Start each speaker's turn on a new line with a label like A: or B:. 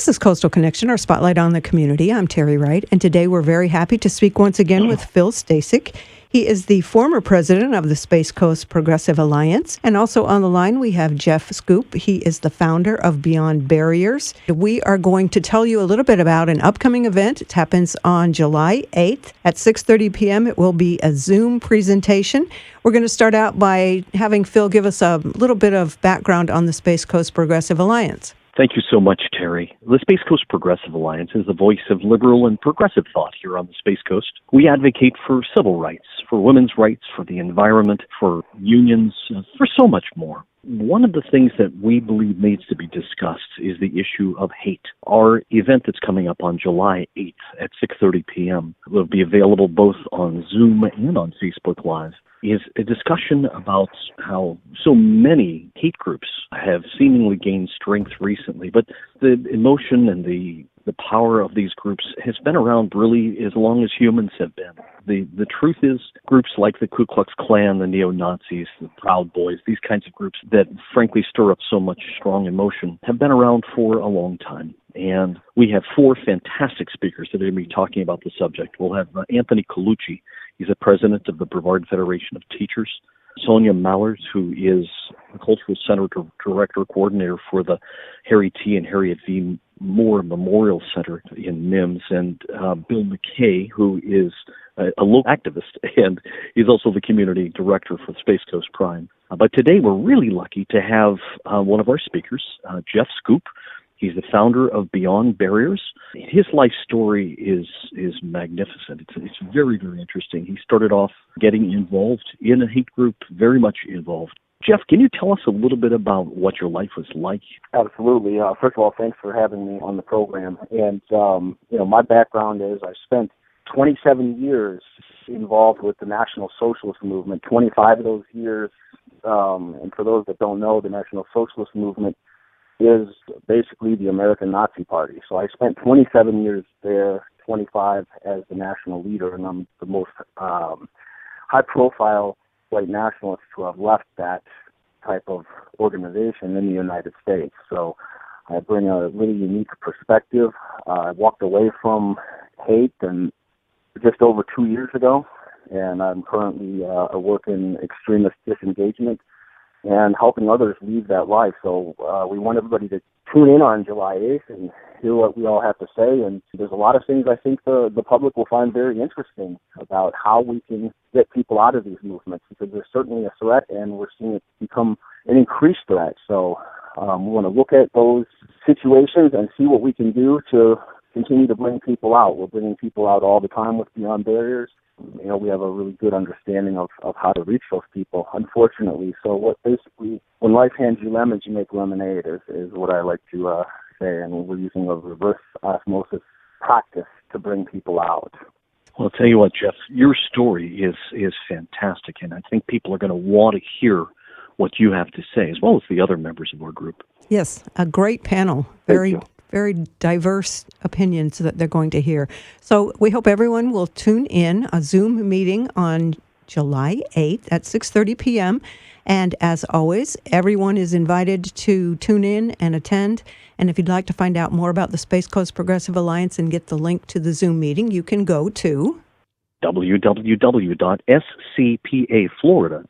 A: This is Coastal Connection, our spotlight on the community. I'm Terry Wright, and today we're very happy to speak once again with Phil Stasek. He is the former president of the Space Coast Progressive Alliance. And also on the line, we have Jeff Schoep. He is the founder of Beyond Barriers. We are going to tell you a little bit about an upcoming event. It happens on July 8th at 6:30 p.m. It will be a Zoom presentation. We're going to start out by having Phil give us a little bit of background on the Space Coast Progressive Alliance.
B: Thank you so much, Terry. The Space Coast Progressive Alliance is the voice of liberal and progressive thought here on the Space Coast. We advocate for civil rights, for women's rights, for the environment, for unions, for so much more. One of the things that we believe needs to be discussed is the issue of hate. Our event that's coming up on July 8th at 6:30 p.m. will be available both on Zoom and on Facebook Live. Is a discussion about how so many hate groups have seemingly gained strength recently, but the emotion and the power of these groups has been around really as long as humans have been. The truth is, groups like the Ku Klux Klan, the neo-Nazis, the Proud Boys, these kinds of groups that frankly stir up so much strong emotion have been around for a long time. And we have four fantastic speakers that are going to be talking about the subject. We'll have Anthony Colucci. He's the president of the Brevard Federation of Teachers. Sonia Mallard, who is the Cultural Center Director Coordinator for the Harry T. and Harriet V. Moore Memorial Center in NIMS, and Bill McKay, who is a local activist, and he's also the Community Director for Space Coast Prime. But today we're really lucky to have one of our speakers, Jeff Schoep. He's the founder of Beyond Barriers. His life story is magnificent. It's very, very interesting. He started off getting involved in a hate group, very much involved. Jeff, can you tell us a little bit about what your life was like?
C: Absolutely. First of all, thanks for having me on the program. And, my background is I spent 27 years involved with the National Socialist Movement, 25 of those years. And for those that don't know, the National Socialist Movement is basically the American Nazi Party. So I spent 27 years there, 25 as the national leader, and I'm the most high-profile white nationalist to have left that type of organization in the United States. So I bring a really unique perspective. I walked away from hate and just over 2 years ago, and I'm currently working extremist disengagement and helping others lead that life. So we want everybody to tune in on July 8th and hear what we all have to say. And there's a lot of things I think the public will find very interesting about how we can get people out of these movements, because there's certainly a threat, and we're seeing it become an increased threat. So we want to look at those situations and see what we can do to continue to bring people out. We're bringing people out all the time with Beyond Barriers. We have a really good understanding of how to reach those people, unfortunately. So when life hands you lemons, you make lemonade is what I like to say. And we're using a reverse osmosis practice to bring people out.
B: Well, I'll tell you what, Jeff, your story is fantastic, and I think people are going to want to hear what you have to say, as well as the other members of our group.
A: Yes, a great panel. Very diverse opinions that they're going to hear. So we hope everyone will tune in, a Zoom meeting on July 8th at 6:30 p.m. And as always, everyone is invited to tune in and attend. And if you'd like to find out more about the Space Coast Progressive Alliance and get the link to the Zoom meeting, you can go to
B: www.scpaflorida.com.